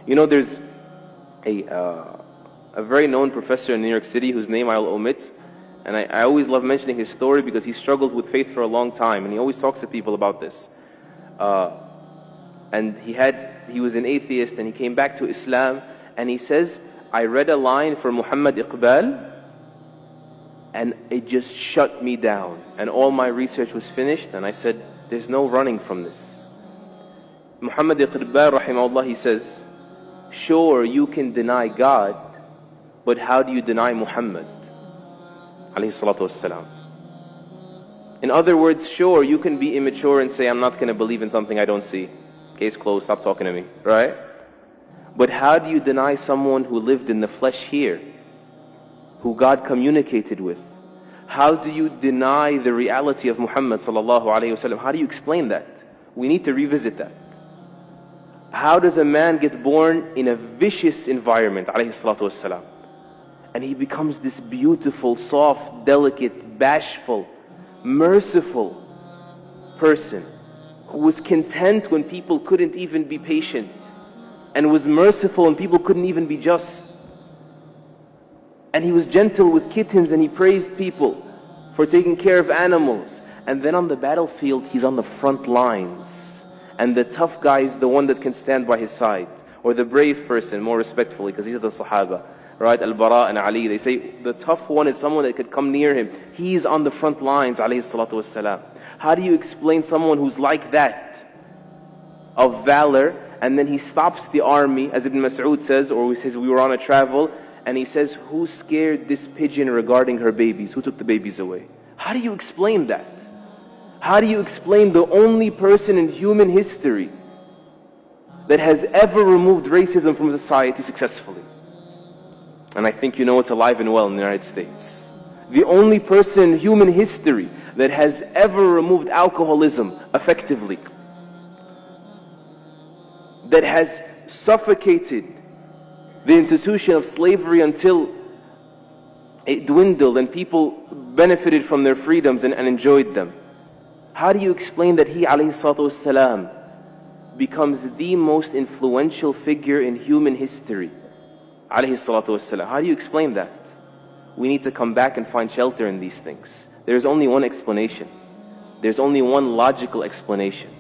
You know, there's a very known professor in New York City whose name I'll omit, and I always love mentioning his story because he struggled with faith for a long time, and he always talks to people about this. And he was an atheist, and he came back to Islam, and he says, I read a line from Muhammad Iqbal, and it just shut me down. And all my research was finished, and I said, there's no running from this. Muhammad Iqbal, rahimahullah, he says, sure, you can deny God, but how do you deny Muhammad? Alayhi salatu wassalam. In other words, sure, you can be immature and say, I'm not going to believe in something I don't see. Case closed, stop talking to me, right? But how do you deny someone who lived in the flesh here, who God communicated with? How do you deny the reality of Muhammad sallallahu alayhi wasallam? How do you explain that? We need to revisit that. How does a man get born in a vicious environment, alayhi salatu wassalam, and he becomes this beautiful, soft, delicate, bashful, merciful person who was content when people couldn't even be patient, and was merciful when people couldn't even be just. And he was gentle with kittens, and he praised people for taking care of animals. And then on the battlefield, he's on the front lines, and the tough guy is the one that can stand by his side, or the brave person, more respectfully, because these are the Sahaba, right? Al-Bara and Ali, they say the tough one is someone that could come near him. He's on the front lines, alayhi salatu wassalam. How do you explain someone who's like that, of valor, and then he stops the army, as Ibn Mas'ud says, or he says, we were on a travel, and he says, who scared this pigeon regarding her babies? Who took the babies away? How do you explain that? How do you explain the only person in human history that has ever removed racism from society successfully? And I think you know it's alive and well in the United States. The only person in human history that has ever removed alcoholism effectively, that has suffocated the institution of slavery until it dwindled and people benefited from their freedoms and enjoyed them. How do you explain that he, alayhi salatu wasalam, becomes the most influential figure in human history? Alayhi salatu wasalam. How do you explain that? We need to come back and find shelter in these things. There's only one explanation. There's only one logical explanation.